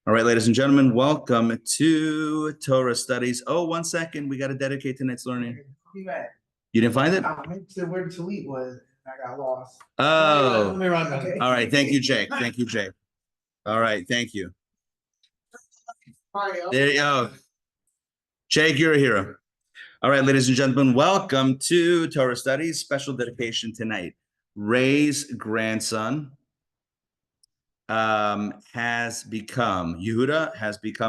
All right, ladies and gentlemen, welcome to Torah Studies. Oh, 1 second. We got to dedicate tonight's learning. You didn't find it? I went to where Talib was. I got lost. Oh. Let me run. Okay. All right. Thank you, Jake. Thank you, Jake. All right. Thank you. There you go. Jake, you're a hero. All right, ladies and gentlemen, welcome to Torah Studies. Special dedication tonight. Ray's grandson Yehuda has become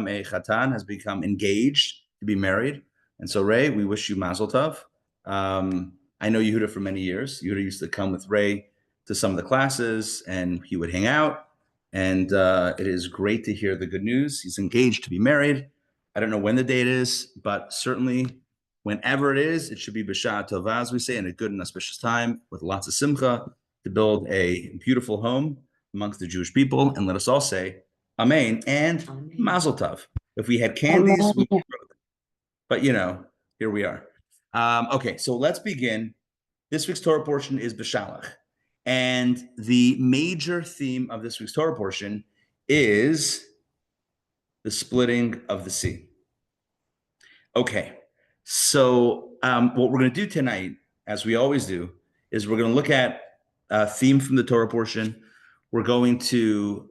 a chatan, has become engaged to be married. And so, Ray, we wish you mazel tov. I know Yehuda for many years. Yehuda used to come with Ray to some of the classes, and he would hang out. And it is great to hear the good news. He's engaged to be married. I don't know when the date is, but certainly whenever it is, it should be Beshalach Tovah, as we say, in a good and auspicious time with lots of simcha to build a beautiful home amongst the Jewish people. And let us all say amen and mazel tov. If we had candies, we would, but here we are. Okay, so let's begin. This week's Torah portion is Beshalach. And the major theme of this week's Torah portion is the splitting of the sea. Okay, so what we're going to do tonight, as we always do, is we're going to look at a theme from the Torah portion. We're going to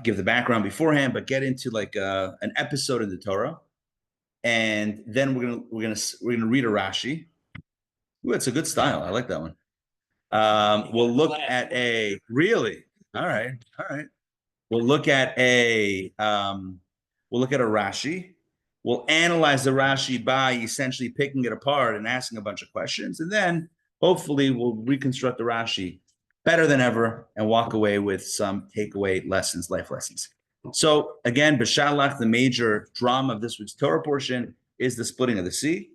give the background beforehand, but get into like an episode of the Torah, and then we're gonna read a Rashi. Ooh, it's a good style. I like that one. We'll look at a really. All right. We'll look at a Rashi. We'll analyze the Rashi by essentially picking it apart and asking a bunch of questions, and then hopefully we'll reconstruct the Rashi better than ever and walk away with some takeaway lessons, life lessons. So again, Beshalach, the major drama of this week's Torah portion, is the splitting of the sea.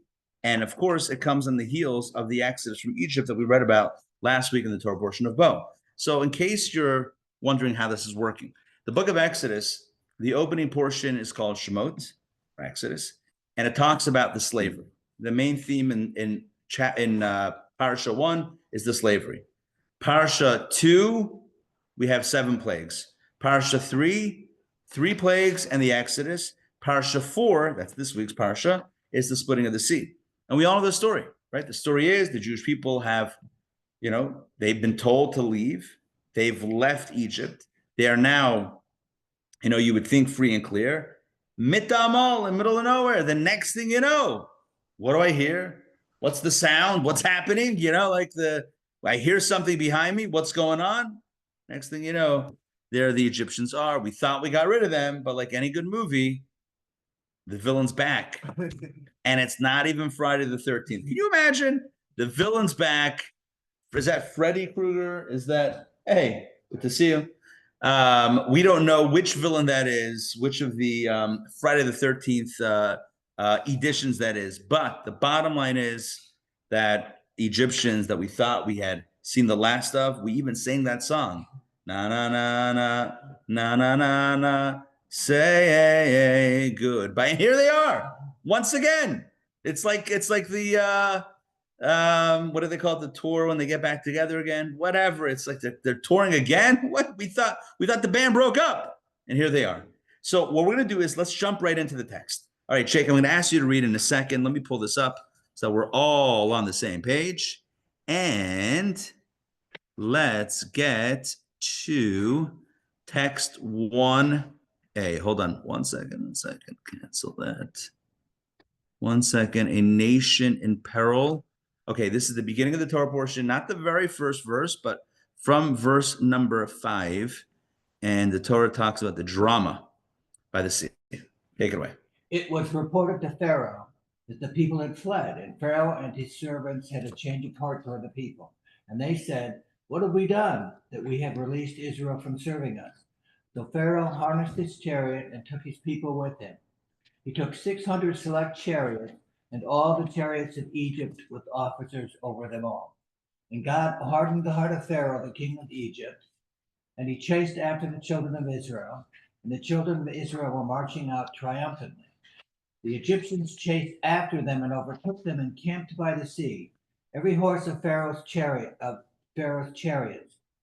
And of course, it comes on the heels of the Exodus from Egypt that we read about last week in the Torah portion of Bo. So in case you're wondering how this is working, the book of Exodus, the opening portion is called Shemot, or Exodus, and it talks about the slavery. The main theme in Parsha 1 is the slavery. Parsha 2, we have 7 plagues. Parsha 3, 3 plagues and the Exodus. Parsha 4, that's this week's Parsha, is the splitting of the sea. And we all know the story, right? The story is the Jewish people have, they've been told to leave. They've left Egypt. They are now, you would think free and clear. Mitamal in the middle of nowhere. The next thing you know, what do I hear? What's the sound? What's happening? I hear something behind me. What's going on? Next thing you know, there the Egyptians are. We thought we got rid of them, but like any good movie, the villain's back. And it's not even Friday the 13th. Can you imagine? The villain's back. Is that Freddy Krueger? Is that, hey, good to see you. We don't know which villain that is, which of the Friday the 13th editions that is. But the bottom line is that Egyptians that we thought we had seen the last of, we even sang that song. Na na na na na na na na say goodbye. And here they are once again. It's like the what do they call it? The tour when they get back together again? Whatever. It's like they're touring again. What we thought the band broke up, and here they are. So what we're gonna do is let's jump right into the text. All right, Jake, I'm gonna ask you to read in a second. Let me pull this up so we're all on the same page. And let's get to text 1a. Hold on 1 second. Cancel that. 1 second. A nation in peril. Okay, this is the beginning of the Torah portion, not the very first verse, but from verse number 5. And the Torah talks about the drama by the sea. Take it away. It was reported to Pharaoh that the people had fled, and Pharaoh and his servants had a change of heart toward the people. And they said, "What have we done that we have released Israel from serving us?" So Pharaoh harnessed his chariot and took his people with him. He took 600 select chariots and all the chariots of Egypt with officers over them all. And God hardened the heart of Pharaoh, the king of Egypt, and he chased after the children of Israel, and the children of Israel were marching out triumphantly. The Egyptians chased after them and overtook them and camped by the sea, every horse of Pharaoh's chariots,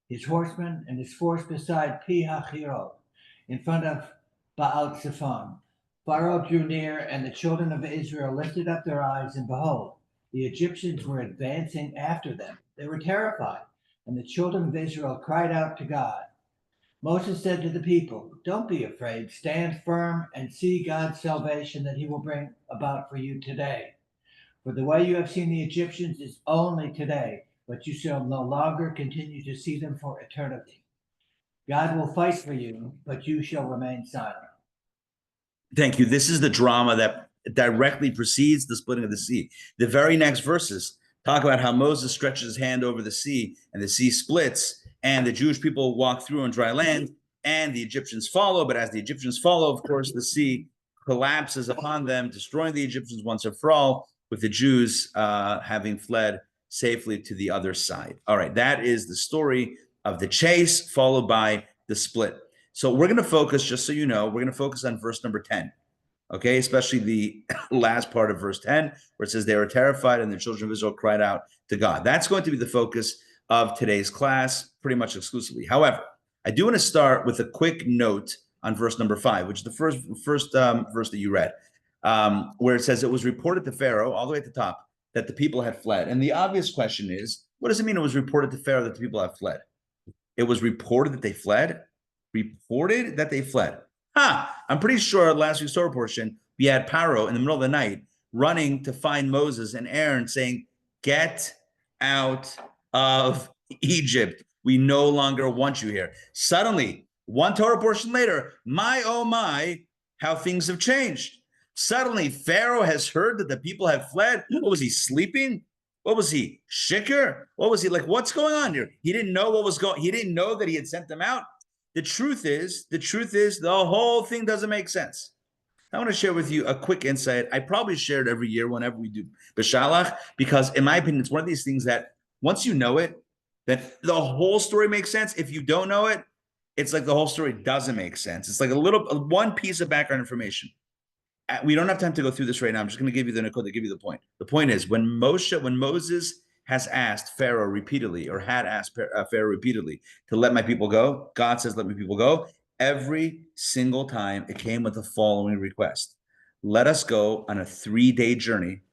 his horsemen and his force beside Pi Hachirot, in front of Baal-Zephon. Pharaoh drew near, and the children of Israel lifted up their eyes, and behold, the Egyptians were advancing after them. They were terrified, and the children of Israel cried out to God. Moses said to the people, "Don't be afraid. Stand firm and see God's salvation that he will bring about for you today. For the way you have seen the Egyptians is only today, but you shall no longer continue to see them for eternity. God will fight for you, but you shall remain silent." Thank you. This is the drama that directly precedes the splitting of the sea. The very next verses talk about how Moses stretches his hand over the sea, and the sea splits, and the Jewish people walk through on dry land, and the Egyptians follow. But as the Egyptians follow, of course, the sea collapses upon them, destroying the Egyptians once and for all, with the Jews having fled safely to the other side. All right, that is the story of the chase, followed by the split. So we're going to focus, just so you know, we're going to focus on verse number 10, okay? Especially the last part of verse 10, where it says they were terrified and the children of Israel cried out to God. That's going to be the focus of today's class, pretty much exclusively. However, I do want to start with a quick note on verse number 5, which is the first verse that you read, where it says it was reported to Pharaoh, all the way at the top, that the people had fled. And the obvious question is, what does it mean it was reported to Pharaoh that the people had fled? It was reported that they fled? Reported that they fled. I'm pretty sure last week's Torah portion, we had Paro in the middle of the night running to find Moses and Aaron saying, "Get out of Egypt. We no longer want you here." Suddenly, one Torah portion later, my oh my, how things have changed. Suddenly, Pharaoh has heard that the people have fled. What was he, sleeping? What was he, shikr? What was he like? What's going on here? He didn't know what was going. He didn't know that he had sent them out. The truth is, the whole thing doesn't make sense. I want to share with you a quick insight. I probably share it every year whenever we do Beshalach, because in my opinion, it's one of these things that once you know it, that the whole story makes sense. If you don't know it, it's like the whole story doesn't make sense. It's like one piece of background information. We don't have time to go through this right now. I'm just going to give you the Nakoda, give you the point. The point is when Moses has asked Pharaoh repeatedly, or had asked Pharaoh repeatedly to let my people go, God says, "Let my people go." Every single time it came with the following request: let us go on a 3-day journey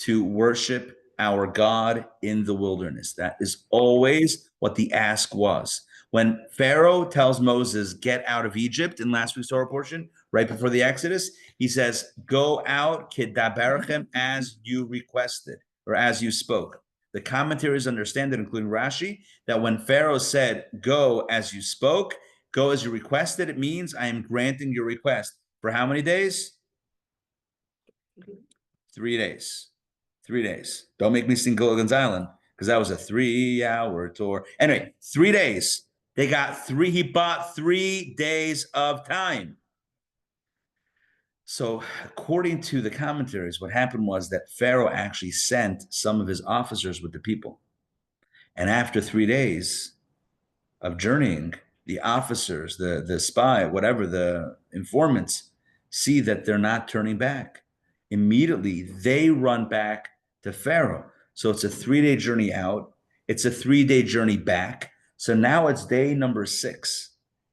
to worship our God in the wilderness. That is always what the ask was. When Pharaoh tells Moses, "Get out of Egypt," in last week's Torah portion, right before the Exodus, he says, "Go out, kidaberchem, as you requested," or as you spoke. The commentaries understand it, including Rashi, that when Pharaoh said, "Go as you spoke," go as you requested, it means I am granting your request. For how many days? 3 days. 3 days. Don't make me sing Gilligan's Island, because that was a 3-hour tour. Anyway, 3 days. He bought 3 days of time. So according to the commentaries, what happened was that Pharaoh actually sent some of his officers with the people. And after 3 days of journeying, the officers, the spy, whatever, the informants, see that they're not turning back. Immediately, they run back to Pharaoh. So it's a 3-day journey out. It's a 3-day journey back. So now it's day number 6.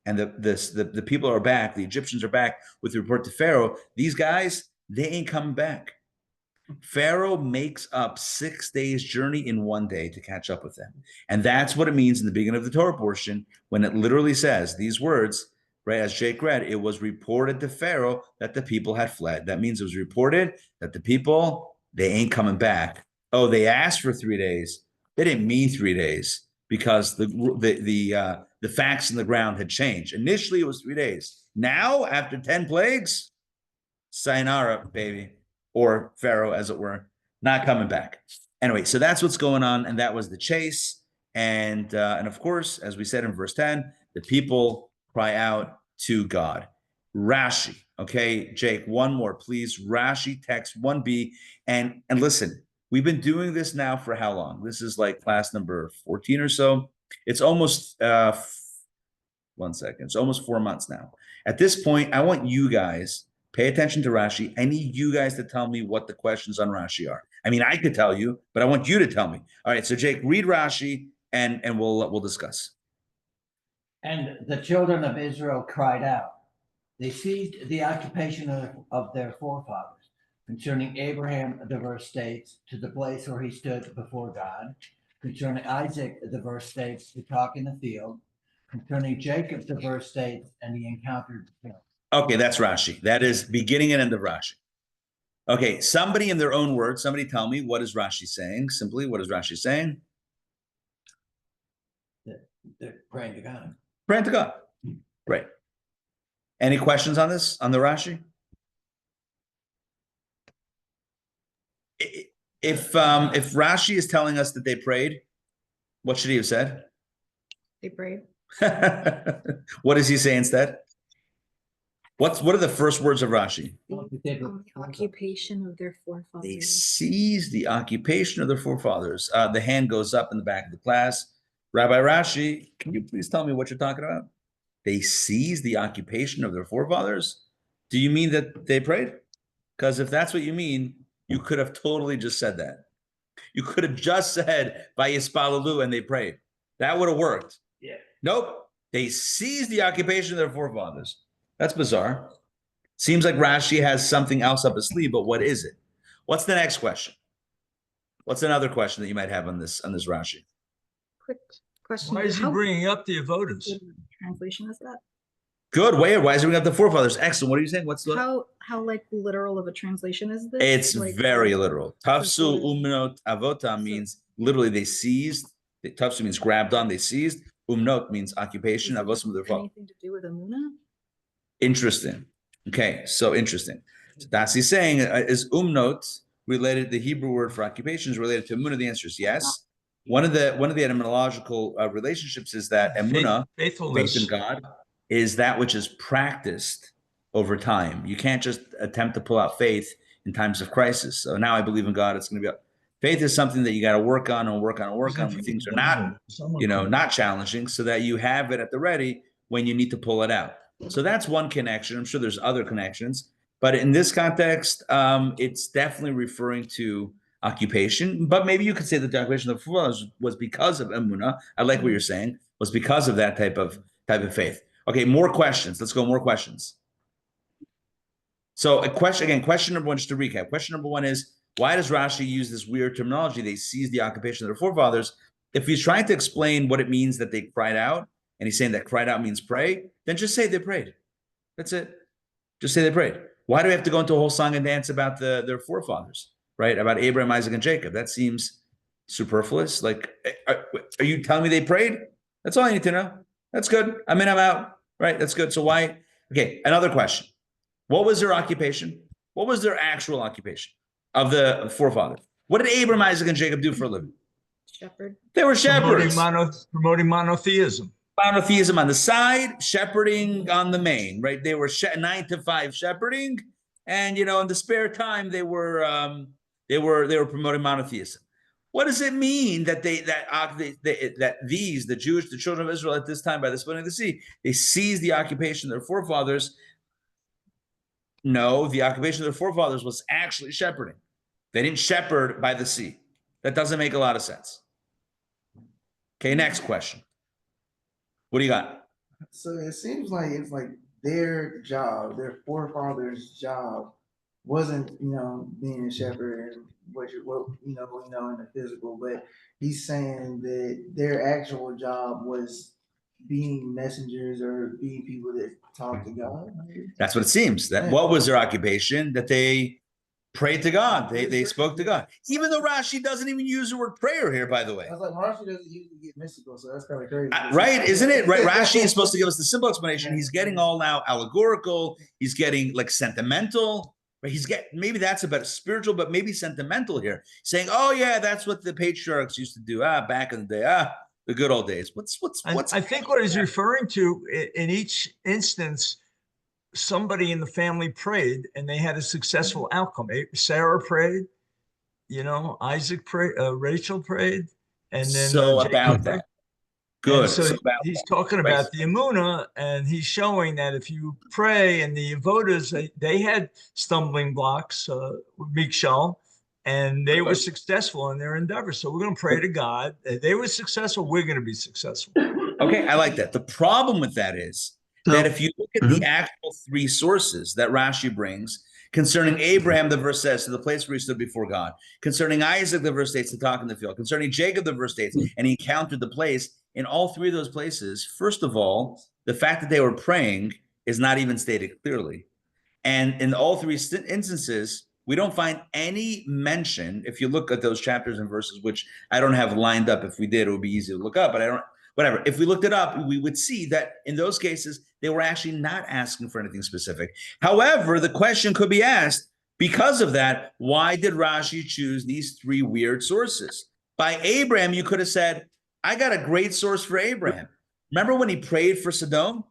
And the people are back. The Egyptians are back with the report to Pharaoh. These guys, they ain't coming back. Pharaoh makes up 6 days' journey in 1 day to catch up with them. And that's what it means in the beginning of the Torah portion when it literally says these words, right? As Jake read, it was reported to Pharaoh that the people had fled. That means it was reported that the people, they ain't coming back. Oh, they asked for 3 days. They didn't mean 3 days because the facts in the ground had changed. Initially, it was 3 days. Now, after 10 plagues, sayonara, baby. Or Pharaoh, as it were, not coming back. Anyway, so that's what's going on, and that was the chase. And of course, as we said in verse 10, the people cry out to God. Rashi, okay, Jake, one more, please. Rashi text 1b, and listen, we've been doing this now for how long? This is like class number 14 or so. It's almost 1 second. It's almost 4 months now. At this point, I want you guys. Pay attention to Rashi. I need you guys to tell me what the questions on Rashi are. I mean, I could tell you, but I want you to tell me. All right, so Jake, read Rashi, and we'll discuss. And the children of Israel cried out. They seized the occupation of their forefathers. Concerning Abraham, the verse states, to the place where he stood before God. Concerning Isaac, the verse states, to talk in the field. Concerning Jacob, the verse states, and he encountered him. Okay, that's Rashi. That is beginning and end of Rashi. Okay, somebody in their own words, somebody tell me, what is Rashi saying? Simply, what is Rashi saying? They're praying to God. Praying to God. Great. Any questions on this, on the Rashi? If Rashi is telling us that they prayed, what should he have said? They prayed. What does he say instead? What are the first words of Rashi? The occupation of their They forefathers. seized the occupation of their forefathers. The hand goes up in the back of the class. Rabbi Rashi, can you please tell me what you're talking about? They seized the occupation of their forefathers? Do you mean that they prayed? Because if that's what you mean, you could have totally just said that. You could have just said, Vayispalalu, and they prayed. That would have worked. Yeah. Nope. They seized the occupation of their forefathers. That's bizarre. Seems like Rashi has something else up his sleeve, but what is it? What's the next question? What's another question that you might have on this Rashi? Quick question. Why is he bringing up the avodas? What translation is that? Good. Why is it bringing up the forefathers? Excellent. What are you saying? What's the? How like literal of a translation is this? It's like, very literal. Tafsu so- umnot avota means literally they seized. Tafsu means grabbed on. They seized. Umnot means occupation. Does it Avosim have their fault. anything to do with Amuna? Interesting. Okay, so interesting. So that's he's saying is umnot related? The Hebrew word for occupation is related to emuna. The answer is yes. One of the etymological relationships is that emuna, Faithfulness. faith in God, is that which is practiced over time. You can't just attempt to pull out faith in times of crisis. So now I believe in God. It's going to be faith is something that you got to work on and work on and work on when things are not, not challenging, so that you have it at the ready when you need to pull it out. So that's one connection. I'm sure there's other connections, but in this context, it's definitely referring to occupation. But maybe you could say that the occupation of the forefathers was because of emunah. I like what you're saying. Was because of that type of faith. Okay, more questions. Let's go. More questions. So a question again. Question number one, just to recap. Question number one is, why does Rashi use this weird terminology? They seized the occupation of their forefathers. If he's trying to explain what it means that they cried out, and he's saying that cried out means pray, then just say they prayed. That's it. Just say they prayed. Why do we have to go into a whole song and dance about their forefathers, right? About Abraham, Isaac, and Jacob? That seems superfluous. Like, are you telling me they prayed? That's all I need to know. That's good. I'm in, I'm out. Right? That's good. So why? Okay, another question. What was their occupation? What was their actual occupation of the forefathers? What did Abraham, Isaac, and Jacob do for a living? Shepherd. They were shepherds. Promoting monotheism. Monotheism on the side, shepherding on the main, right? They were 9 to 5 shepherding, and in the spare time they were promoting monotheism. What does it mean that the children of Israel at this time, by the splitting of the sea, they seized the occupation of their forefathers? No, the occupation of their forefathers was actually shepherding. They didn't shepherd by the sea. That doesn't make a lot of sense. Okay, next question. What do you got? So it seems like it's like their job, their forefathers' job, wasn't being a shepherd and what in the physical, but he's saying that their actual job was being messengers or being people that talk to God. That's what it seems. What was their occupation? That they prayed to God. They spoke to God. Even though Rashi doesn't even use the word prayer here, by the way. I was like, Rashi doesn't usually get mystical, so that's kind of crazy. Right, isn't it? Right, Rashi is supposed to give us the simple explanation. He's getting all now allegorical. He's getting like sentimental. Right? Maybe that's about spiritual, but maybe sentimental here. Saying, oh yeah, that's what the patriarchs used to do. Back in the day. The good old days. What's I think what he's referring to in each instance, somebody in the family prayed and they had a successful outcome. Sarah prayed, Isaac prayed, Rachel prayed, and then about that. Good. So he's talking about the Emunah, and he's showing that if you pray, and the Avodas, they had stumbling blocks, Mikshal, and they were successful in their endeavors. So we're going to pray to God. If they were successful, we're going to be successful. Okay, I like that. The problem with that is that if you look at the actual three sources that Rashi brings concerning Abraham, the verse says, to the place where he stood before God. Concerning Isaac, the verse states, to talk in the field. Concerning Jacob, the verse states, and he encountered the place. In all three of those places, first of all, the fact that they were praying is not even stated clearly. And in all three instances, we don't find any mention. If you look at those chapters and verses, which I don't have lined up, if we did, it would be easy to look up, but I don't, whatever. If we looked it up, we would see that in those cases, they were actually not asking for anything specific. However, the question could be asked, because of that, why did Rashi choose these three weird sources? By Abraham, you could have said, I got a great source for Abraham. Remember when he prayed for Sodom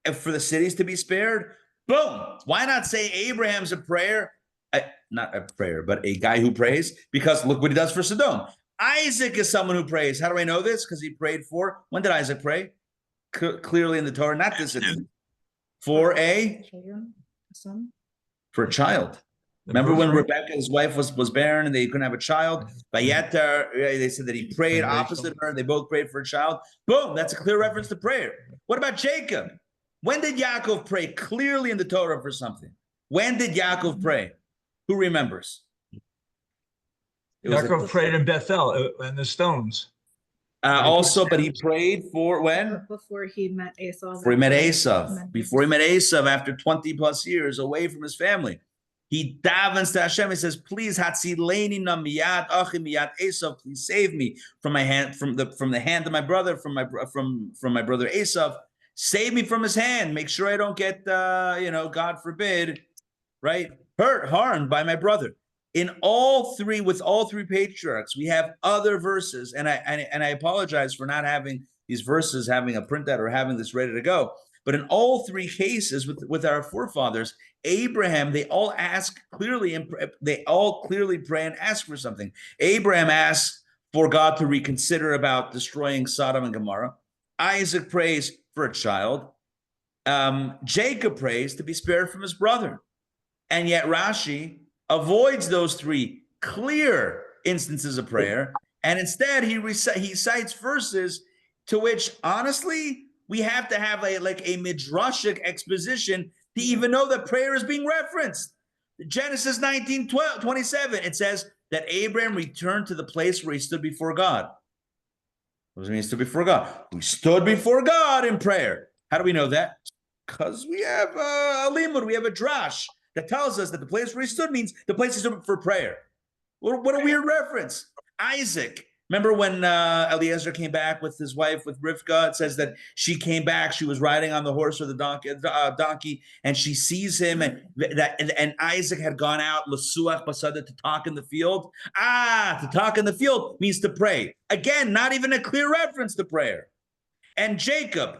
and for the cities to be spared? Boom. Why not say Abraham's a prayer? Not a prayer, but a guy who prays, because look what he does for Sodom. Isaac is someone who prays. How do I know this? Because he prayed for, when did Isaac pray? Clearly in the Torah, not this instance. For a child. Remember when Rebecca, his wife, was barren and they couldn't have a child? Vayeter, they said that he prayed opposite her. They both prayed for a child. Boom, that's a clear reference to prayer. What about Jacob? When did Yaakov pray clearly in the Torah for something? When did Yaakov pray? Who remembers? Yaakov prayed in Bethel and the stones. Also, but he prayed for when? Before he met Esau. Before he met Esau. Before he met Esau, after 20 plus years away from his family. He davens to Hashem. He says, "Please, Hatzileni na miyad achim miyad Esau. Please save me from my hand, from the hand of my brother, from my brother Esau. Save me from his hand. Make sure I don't get, God forbid, right, harmed by my brother." In with all three patriarchs, we have other verses, and I apologize for not having these verses, having a printout or having this ready to go. But in all three cases with our forefathers, Abraham, they all ask clearly, and they all clearly pray and ask for something. Abraham asks for God to reconsider about destroying Sodom and Gomorrah. Isaac prays for a child. Jacob prays to be spared from his brother. And yet Rashi avoids those three clear instances of prayer, and instead he cites verses to which, honestly, we have to have a midrashic exposition to even know that prayer is being referenced. Genesis 19:27, it says that Abraham returned to the place where he stood before God. What does it mean he stood before God? We stood before God in prayer. How do we know that? Because we have a limud, we have a drash that tells us that the place where he stood means the place he stood for prayer. What a weird reference. Isaac, remember when Eliezer came back with his wife, with Rivka? It says that she came back, she was riding on the horse or the donkey, and she sees him, and Isaac had gone out, l'suach basada, to talk in the field. To talk in the field means to pray. Again, not even a clear reference to prayer. And Jacob,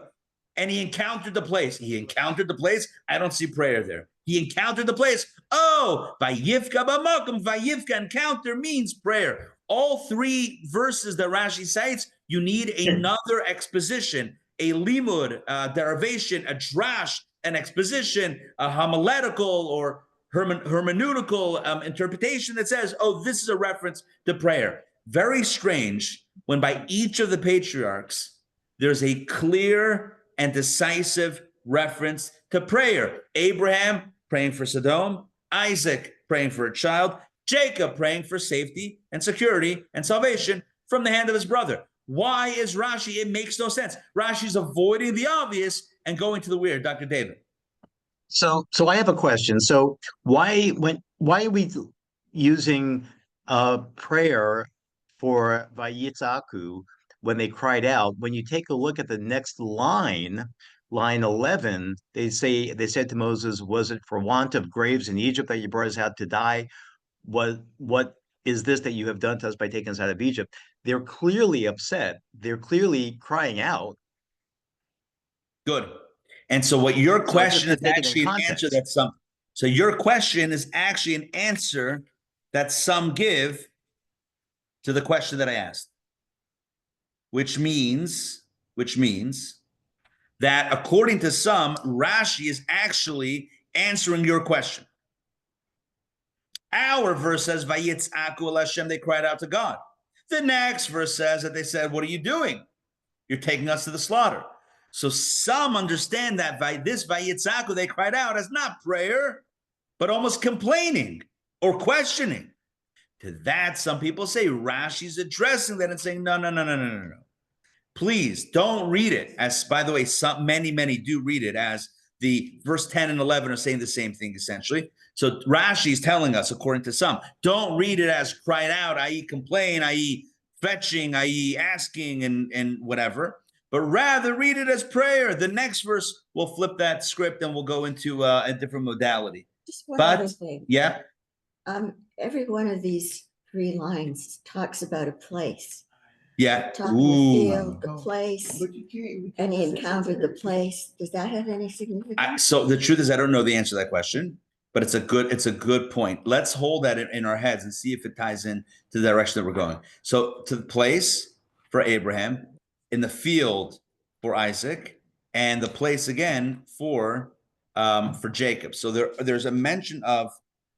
and he encountered the place. He encountered the place. I don't see prayer there. He encountered the place. Oh, vayivka b'makom. Vayivka, encounter, means prayer. All three verses that Rashi cites, you need another exposition, a limud, derivation, a drash, an exposition, a homiletical or hermeneutical interpretation that says, oh, this is a reference to prayer. Very strange when by each of the patriarchs, there's a clear and decisive reference to prayer. Abraham praying for Sodom, Isaac praying for a child, Jacob praying for safety and security and salvation from the hand of his brother. Why is Rashi? It makes no sense. Rashi's avoiding the obvious and going to the weird. Dr. David. So I have a question. So why are we using prayer for Vayitzaku when they cried out? When you take a look at the next line 11, they said to Moses, "Was it for want of graves in Egypt that you brought us out to die? What is this that you have done to us by taking us out of Egypt?" They're clearly upset. They're clearly crying out. Good. And so what your question is actually an answer that some. So your question is actually an answer that some give to the question that I asked, which means that according to some, Rashi is actually answering your question. Our verse says, "Vayitzaku el Hashem," they cried out to God. The next verse says that they said, "What are you doing? You're taking us to the slaughter." So some understand that by this Vayitzaku, they cried out as not prayer, but almost complaining or questioning. To that, some people say Rashi's addressing that and saying, no. Please don't read it as, by the way, many do read it as the verse 10 and 11 are saying the same thing essentially. So Rashi's telling us, according to some, don't read it as cried out, i.e. complain, i.e. fetching, i.e. asking and whatever, but rather read it as prayer. The next verse will flip that script and we'll go into a different modality. Just one other thing. Yeah. Every one of these 3 lines talks about a place. Yeah. Talking the field, the place, But you can't. and he encountered the place. Does that have any significance? So the truth is, I don't know the answer to that question, but it's a good point. Let's hold that in our heads and see if it ties in to the direction that we're going. So to the place for Abraham, in the field for Isaac, and the place again for Jacob. So there's a mention of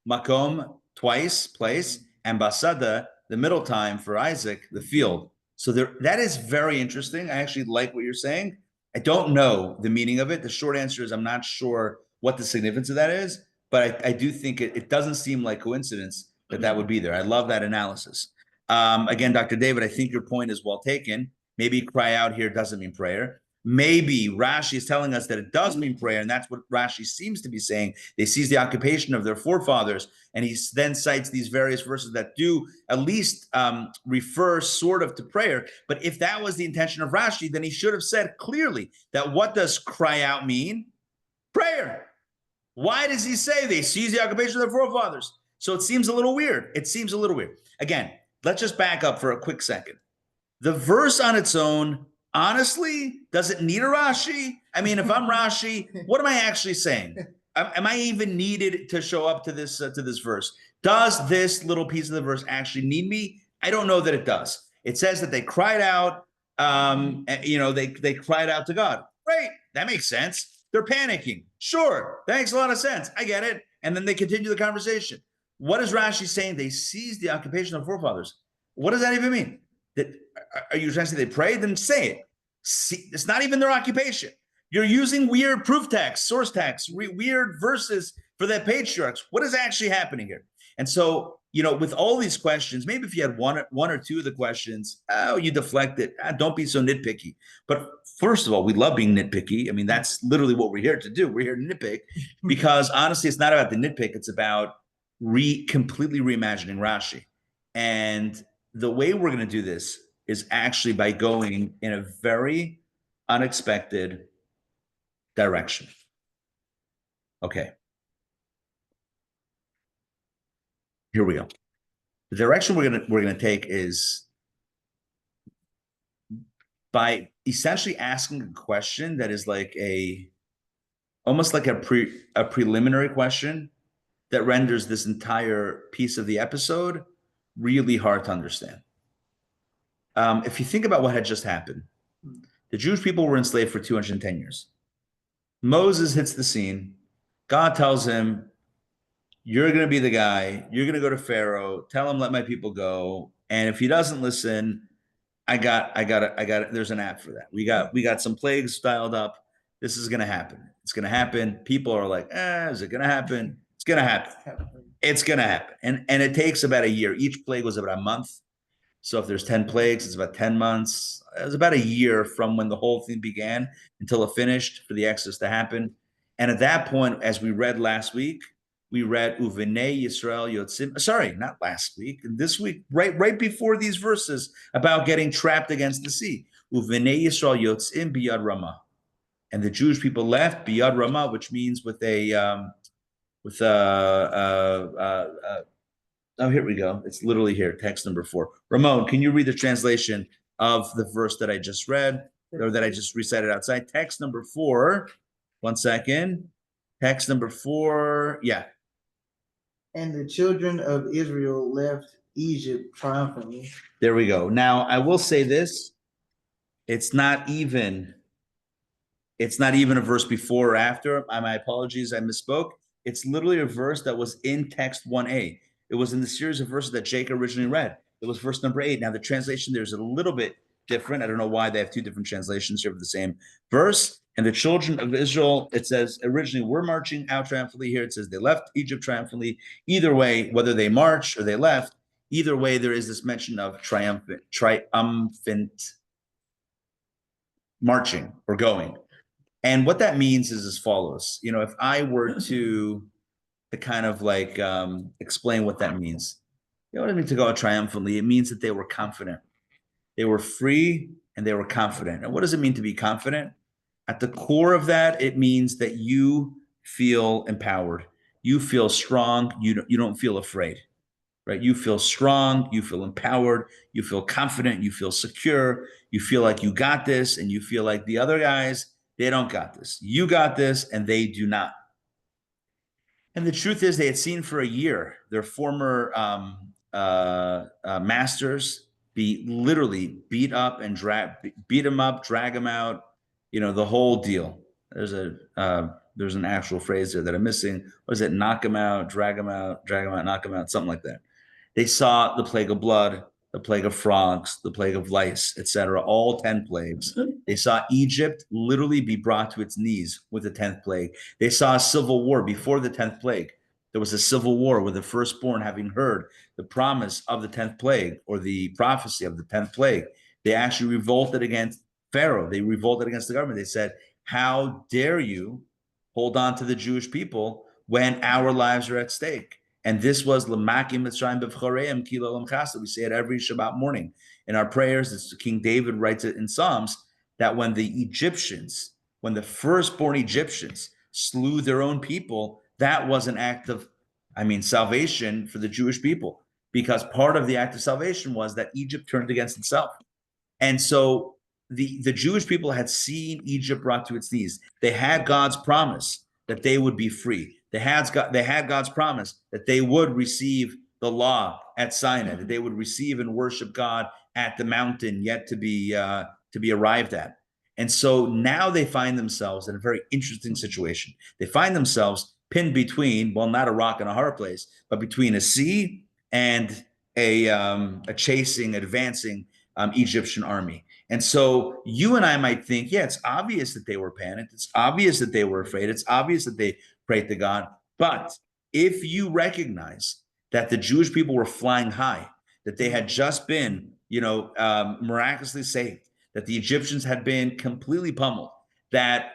Makom twice, place, and Basada, the middle time for Isaac, the field. So that is very interesting. I actually like what you're saying. I don't know the meaning of it. The short answer is I'm not sure what the significance of that is, but I do think it doesn't seem like coincidence that would be there. I love that analysis. Again, Dr. David, I think your point is well taken. Maybe cry out here doesn't mean prayer. Maybe Rashi is telling us that it does mean prayer, and that's what Rashi seems to be saying. They seize the occupation of their forefathers, and he then cites these various verses that do at least refer sort of to prayer. But if that was the intention of Rashi, then he should have said clearly that what does cry out mean? Prayer. Why does he say they seize the occupation of their forefathers? So it seems a little weird. Again, let's just back up for a quick second. The verse on its own, honestly, does it need a Rashi? I mean, if I'm Rashi, what am I actually saying? Am I even needed to show up to this verse? Does this little piece of the verse actually need me? I don't know that it does. It says that they cried out, they cried out to God. Great, that makes sense. They're panicking. Sure, that makes a lot of sense. I get it. And then they continue the conversation. What is Rashi saying? They seized the occupation of forefathers. What does that even mean? Are you trying to say they prayed? Then say it. See, it's not even their occupation. You're using weird proof text, source text, weird verses for that patriarchs. What is actually happening here? And so, with all these questions, maybe if you had one or two of the questions, you deflect it. Don't be so nitpicky. But first of all, we love being nitpicky. I mean, that's literally what we're here to do. We're here to nitpick because honestly, it's not about the nitpick. It's about completely reimagining Rashi. And the way we're going to do this is actually by going in a very unexpected direction. Okay. Here we go. The direction we're gonna take is by essentially asking a question that is like almost like a preliminary question that renders this entire piece of the episode really hard to understand. If you think about what had just happened, the Jewish people were enslaved for 210 years. Moses hits the scene. God tells him, you're going to be the guy. You're going to go to Pharaoh. Tell him, let my people go. And if he doesn't listen, I got it. There's an app for that. We got some plagues dialed up. This is going to happen. It's going to happen. People are like, is it going to happen? It's going to happen. It's going to happen. And it takes about a year. Each plague was about a month. So if there's 10 plagues, it's about 10 months. It was about a year from when the whole thing began until it finished for the Exodus to happen. And at that point, as we read last week, we read Uvenei Yisrael Yotzim. Sorry, not last week. This week, right before these verses about getting trapped against the sea. Uvenei Yisrael Yotzim Biyad Ramah. And the Jewish people left Biyad Ramah, which means with oh, here we go. It's literally here, text number 4. Ramon, can you read the translation of the verse that I just read or that I just recited outside? Text number 4. 1 second. Text number 4. Yeah. And the children of Israel left Egypt triumphantly. There we go. Now, I will say this. It's not even a verse before or after. My apologies, I misspoke. It's literally a verse that was in text 1a. It was in the series of verses that Jake originally read. It was verse number 8. Now, the translation there's a little bit different. I don't know why they have two different translations here for the same verse. And the children of Israel, it says originally we're marching out triumphantly. Here it says they left Egypt triumphantly. Either way, whether they marched or they left, either way, there is this mention of triumphant marching or going. And what that means is as follows. You know, if I were to kind of like explain what that means, you know what I mean to go out triumphantly? It means that they were confident. They were free and they were confident. And what does it mean to be confident? At the core of that, it means that you feel empowered. You feel strong. You don't feel afraid, right? You feel strong. You feel empowered. You feel confident. You feel secure. You feel like you got this, and you feel like the other guys, they don't got this. You got this, and they do not. And the truth is, they had seen for a year their former masters literally beat up and beat them up, drag them out. You know, the whole deal. There's an actual phrase there that I'm missing. What is it? Knock them out, drag them out, knock them out, something like that. They saw the plague of blood, the plague of frogs, the plague of lice, etc. All 10 plagues. They saw Egypt literally be brought to its knees with the 10th plague. They saw a civil war before the 10th plague. There was a civil war with the firstborn having heard the promise of the 10th plague or the prophecy of the 10th plague. They actually revolted against Pharaoh. They revolted against the government. They said, how dare you hold on to the Jewish people when our lives are at stake? And this was L'makim Mitzrayim b'vchoreim ki lo l'mchasa. We say it every Shabbat morning in our prayers. It's King David writes it in Psalms that when the firstborn Egyptians slew their own people, that was an act of, salvation for the Jewish people, because part of the act of salvation was that Egypt turned against itself. And so the Jewish people had seen Egypt brought to its knees. They had God's promise that they would be free. They had God's promise that they would receive the law at Sinai, that they would receive and worship God at the mountain yet to be arrived at. And so now they find themselves in a very interesting situation. They find themselves pinned between, well, not a rock and a hard place, but between a sea and a chasing, advancing Egyptian army. And so you and I might think, yeah, it's obvious that they were panicked. It's obvious that they were afraid. It's obvious that they prayed to God. But if you recognize that the Jewish people were flying high, that they had just been, miraculously saved, that the Egyptians had been completely pummeled, that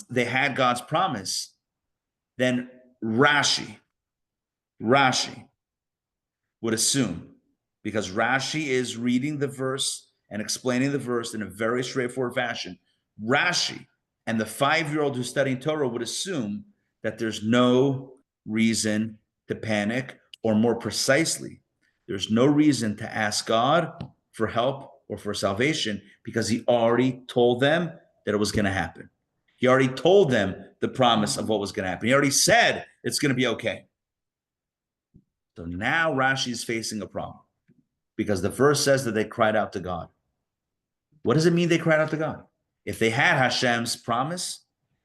they had God's promise, then Rashi would assume, because Rashi is reading the verse and explaining the verse in a very straightforward fashion, Rashi and the 5-year-old who's studying Torah would assume that there's no reason to panic, or more precisely, there's no reason to ask God for help or for salvation, because he already told them that it was going to happen. He already told them the promise of what was going to happen. He already said it's going to be okay. So now Rashi is facing a problem, because the verse says that they cried out to God. What does it mean they cried out to God? If they had Hashem's promise,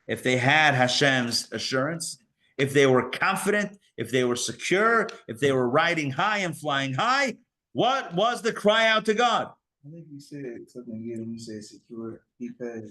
if they had Hashem's assurance, if they were confident, if they were secure, if they were riding high and flying high, what was the cry out to God? I think you said something good when you said secure, because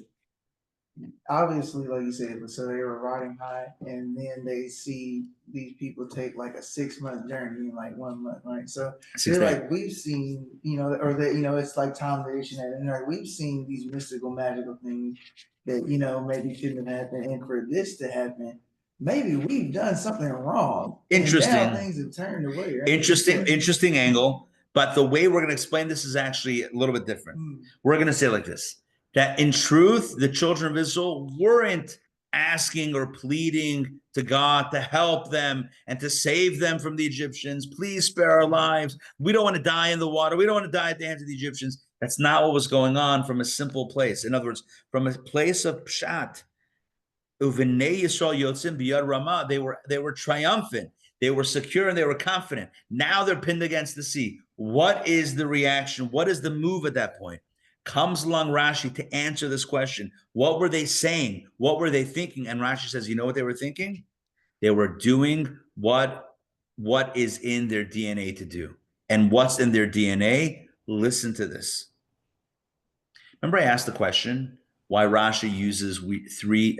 obviously, like you said, so they were riding high, and then they see these people take like a 6-month journey in like 1 month, right? So they're like, we've seen, or that, it's like Tom the Internet, and like we've seen these mystical, magical things that maybe shouldn't have happened, and for this to happen, maybe we've done something wrong. Interesting. And now things have turned away. Right? Interesting angle. But the way we're going to explain this is actually a little bit different. We're going to say like this, that in truth, the children of Israel weren't asking or pleading to God to help them and to save them from the Egyptians. Please spare our lives. We don't want to die in the water. We don't want to die at the hands of the Egyptians. That's not what was going on from a simple place. In other words, from a place of Pshat. Uvenei Yisrael Yotzim Biyad Ramah. They were triumphant. They were secure and they were confident. Now they're pinned against the sea. What is the reaction? What is the move at that point? Comes along Rashi to answer this question. What were they saying? What were they thinking? And Rashi says, you know what they were thinking? They were doing what is in their DNA to do. And what's in their DNA? Listen to this. Remember I asked the question why Rashi uses three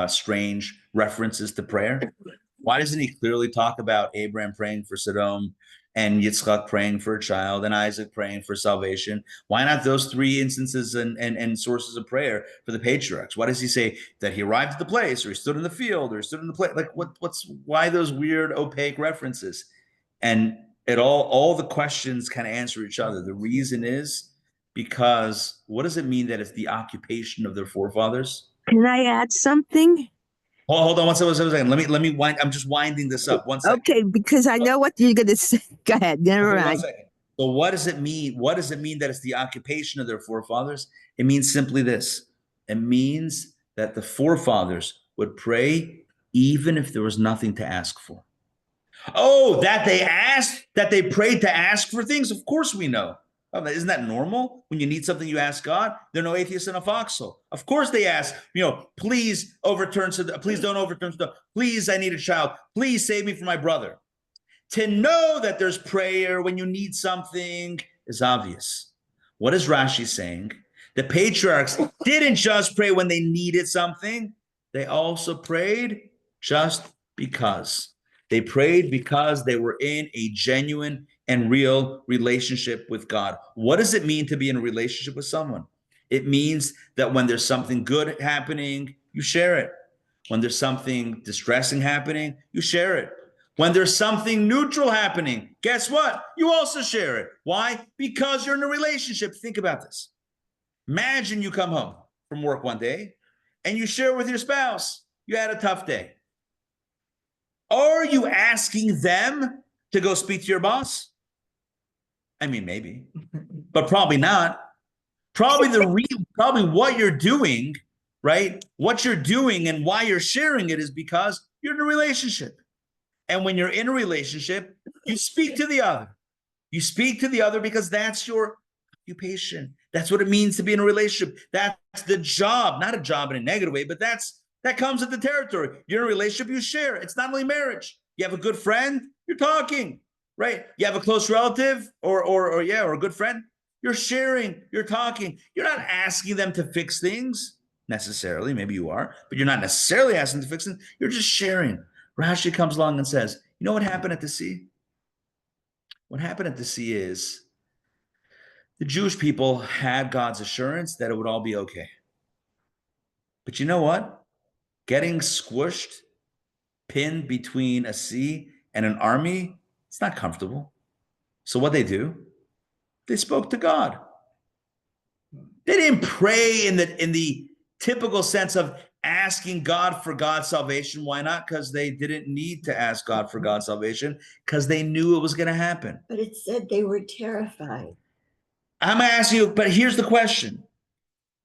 strange references to prayer? Why doesn't he clearly talk about Abraham praying for Sodom and Yitzchak praying for a child and Isaac praying for salvation? Why not those three instances and sources of prayer for the patriarchs? Why does he say that he arrived at the place, or he stood in the field, or he stood in the place? Like why those weird opaque references? And all the questions kind of answer each other. The reason is because what does it mean that it's the occupation of their forefathers? Can I add something? Hold on one second. Let me wind. I'm just winding this up. 1 second. Okay, because I know what you're going to say. Go ahead. Never Okay, 1 mind. second. So what does it mean? What does it mean that it's the occupation of their forefathers? It means simply this. It means that the forefathers would pray even if there was nothing to ask for. Oh, that they prayed to ask for things? Of course we know. Oh, isn't that normal? When you need something, you ask God. There are no atheists in a foxhole. Of course they ask, please don't overturn Sodom. Please, I need a child. Please save me from my brother. To know that there's prayer when you need something is obvious. What is Rashi saying? The patriarchs didn't just pray when they needed something. They also prayed just because. They prayed because they were in a genuine and real relationship with God. What does it mean to be in a relationship with someone? It means that when there's something good happening, you share it. When there's something distressing happening, you share it. When there's something neutral happening, guess what? You also share it. Why? Because you're in a relationship. Think about this. Imagine you come home from work one day and you share with your spouse, you had a tough day. Are you asking them to go speak to your boss? I mean, maybe, but probably not. Probably what you're doing, right? What you're doing and why you're sharing it is because you're in a relationship. And when you're in a relationship, you speak to the other. You speak to the other because that's your occupation. That's what it means to be in a relationship. That's the job, not a job in a negative way, but that comes with the territory. You're in a relationship, you share. It's not only marriage. You have a good friend, you're talking, right? You have a close relative or a good friend, you're sharing, you're talking. You're not asking them to fix things necessarily. Maybe you are, but you're not necessarily asking them to fix things. You're just sharing. Rashi comes along and says, you know what happened at the sea? What happened at the sea is the Jewish people had God's assurance that it would all be okay. But you know what? Getting squished, pinned between a sea and an army, it's not comfortable. So what they do? They spoke to God. They didn't pray in the typical sense of asking God for God's salvation. Why not? Because they didn't need to ask God for God's salvation because they knew it was going to happen. But it said they were terrified. I'm asking you, but here's the question.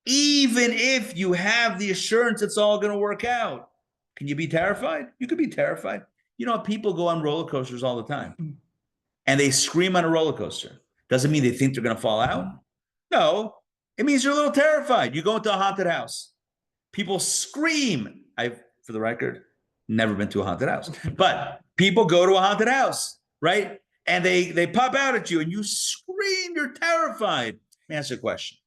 Even if you have the assurance it's all going to work out, can you be terrified? You could be terrified. People go on roller coasters all the time and they scream on a roller coaster. Doesn't mean they think they're going to fall out. No, it means you're a little terrified. You go into a haunted house. People scream. For the record, never been to a haunted house, but people go to a haunted house, right? And they pop out at you and you scream, you're terrified. Let me ask you a question.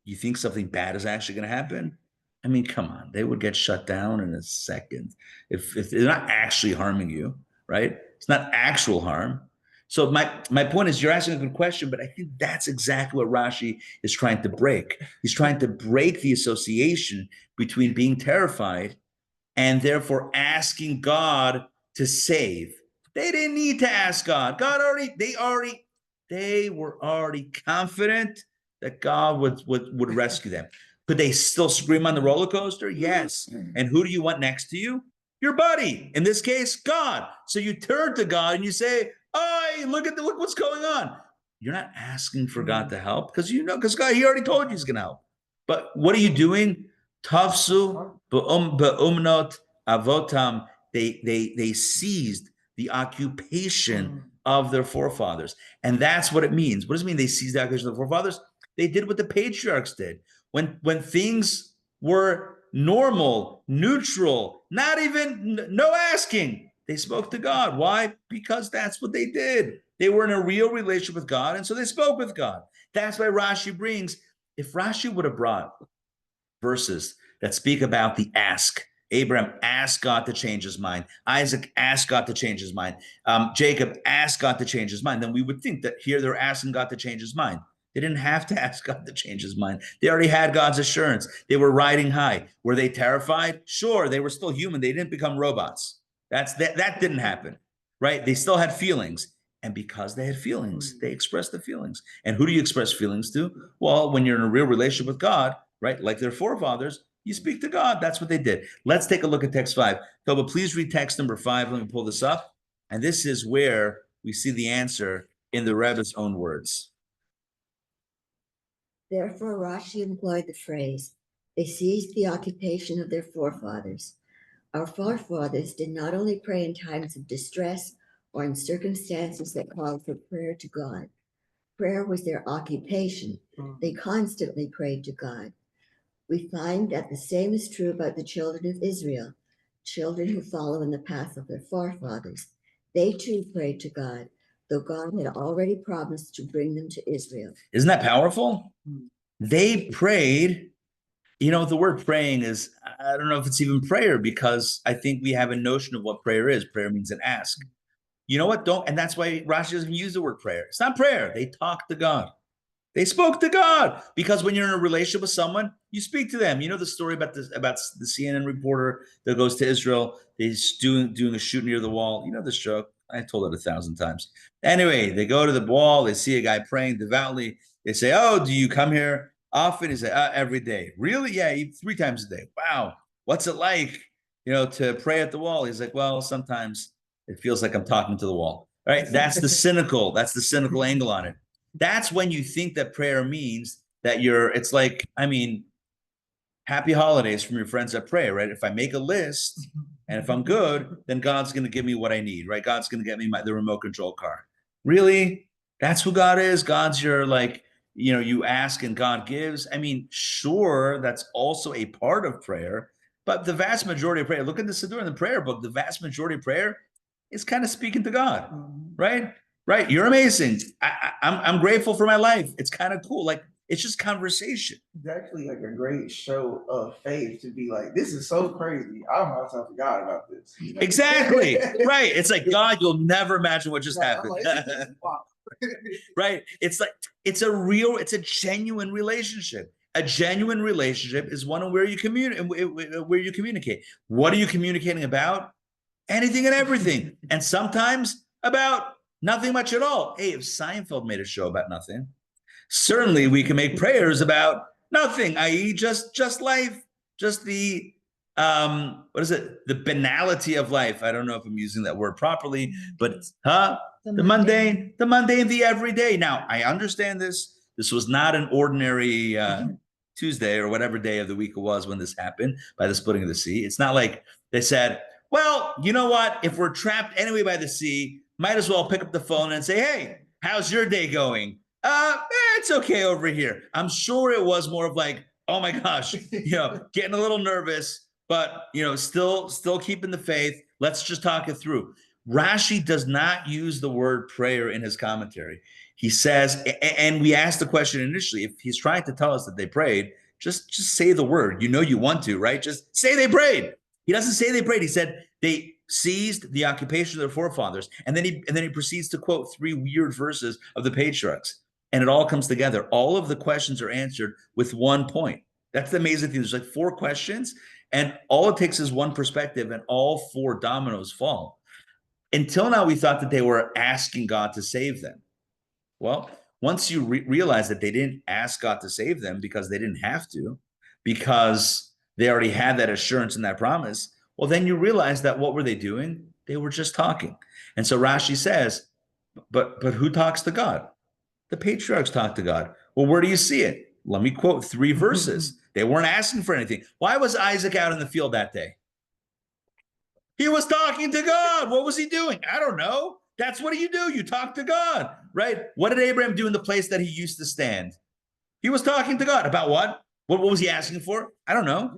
You think something bad is actually going to happen? I mean, come on, they would get shut down in a second if they're not actually harming you, right? It's not actual harm. So my point is, you're asking a good question, but I think that's exactly what Rashi is trying to break. He's trying to break the association between being terrified and therefore asking God to save. They didn't need to ask God. They were already confident that God would rescue them. Could they still scream on the roller coaster? Yes. And who do you want next to you? Your buddy. In this case, God. So you turn to God and you say, "Oh, look what's going on." You're not asking for God to help because God, He already told you He's going to help. But what are you doing? Tafsu be'umnot avotam. They seized the occupation of their forefathers, and that's what it means. What does it mean? They seized the occupation of the forefathers. They did what the patriarchs did when things were normal, neutral, no asking. They spoke to God. Why? Because that's what they did. They were in a real relationship with God, and so they spoke with God. That's why Rashi brings, if Rashi would have brought verses that speak about the ask, Abraham asked God to change his mind, Isaac asked God to change his mind, Jacob asked God to change his mind, then we would think that here they're asking God to change his mind. They didn't have to ask God to change his mind. They already had God's assurance. They were riding high. Were they terrified? Sure, they were still human. They didn't become robots. That didn't happen, right? They still had feelings. And because they had feelings, they expressed the feelings. And who do you express feelings to? Well, when you're in a real relationship with God, right? Like their forefathers, you speak to God. That's what they did. Let's take a look at text 5. Toba, please read text number 5. Let me pull this up. And this is where we see the answer in the Rebbe's own words. Therefore, Rashi employed the phrase, they seized the occupation of their forefathers. Our forefathers did not only pray in times of distress or in circumstances that called for prayer to God. Prayer was their occupation. They constantly prayed to God. We find that the same is true about the children of Israel, children who follow in the path of their forefathers. They too prayed to God, though God had already promised to bring them to Israel. Isn't that powerful? They prayed. You know, the word praying is, I don't know if it's even prayer, because I think we have a notion of what prayer is. Prayer means an ask. You know what? And that's why Rashi doesn't use the word prayer. It's not prayer. They talk to God. They spoke to God, because when you're in a relationship with someone, you speak to them. You know the story about the CNN reporter that goes to Israel. He's doing a shoot near the wall. You know this joke. I told it 1,000 times. Anyway, they go to the wall. They see a guy praying devoutly. They say, "Oh, do you come here often?" He said, "Every day." "Really?" "Yeah, 3 times a day." "Wow. What's it like, to pray at the wall?" He's like, "Well, sometimes it feels like I'm talking to the wall." Right? That's the cynical angle on it. That's when you think that prayer means that it's like, happy holidays from your friends that pray, right? If I make a list and if I'm good, then God's going to give me what I need, right? God's going to get me the remote control car. Really? That's who God is? God's your you ask and God gives. Sure, that's also a part of prayer, but the vast majority of prayer, look at the Siddur in the prayer book, the vast majority of prayer is kind of speaking to God, right? Right. You're amazing. I'm grateful for my life. It's kind of cool. Like, it's just conversation. It's actually like a great show of faith to be like, this is so crazy. I don't know how to talk to God about this. Exactly. Right. It's like, God, you'll never imagine what just happened. Right. It's like, it's a genuine relationship. A genuine relationship is one where you communicate. What are you communicating about? Anything and everything. And sometimes about nothing much at all. Hey, if Seinfeld made a show about nothing, certainly we can make prayers about nothing, i.e. just life, just the the banality of life. I don't know if I'm using that word properly, but the mundane, the everyday. Now, I understand this. This was not an ordinary Tuesday or whatever day of the week it was when this happened by the splitting of the sea. It's not like they said, well, you know what? If we're trapped anyway by the sea, might as well pick up the phone and say, hey, how's your day going? It's okay over here. I'm sure it was more of like, oh my gosh, getting a little nervous, but still keeping the faith. Let's just talk it through. Rashi does not use the word prayer in his commentary. He says, and we asked the question initially, if he's trying to tell us that they prayed, just say the word. You want to, right? Just say they prayed. He doesn't say they prayed. He said they seized the occupation of their forefathers. And then he proceeds to quote 3 weird verses of the patriarchs. And it all comes together. All of the questions are answered with one point. That's the amazing thing. There's like 4 questions, and all it takes is one perspective, and all 4 dominoes fall. Until now, we thought that they were asking God to save them. Well, once you realize that they didn't ask God to save them because they didn't have to, because they already had that assurance and that promise, well, then you realize that what were they doing? They were just talking. And so Rashi says, but who talks to God? The patriarchs talk to God. Well, where do you see it? Let me quote 3 verses. They weren't asking for anything. Why was Isaac out in the field that day? He was talking to God. What was he doing? I don't know. That's what you do. You talk to God, right? What did Abraham do in the place that he used to stand? He was talking to God. About what? What was he asking for? I don't know.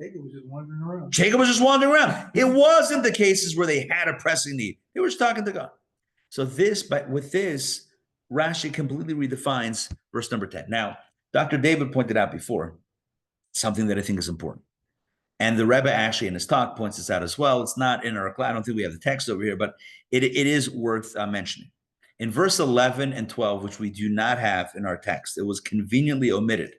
Jacob was just wandering around. It wasn't the cases where they had a pressing need. They were just talking to God. So with this, Rashi completely redefines verse number 10. Now, Dr. David pointed out before something that I think is important. And the Rebbe actually in his talk points this out as well. It's not in our class. I don't think we have the text over here, but it is worth mentioning. In verse 11 and 12, which we do not have in our text, it was conveniently omitted.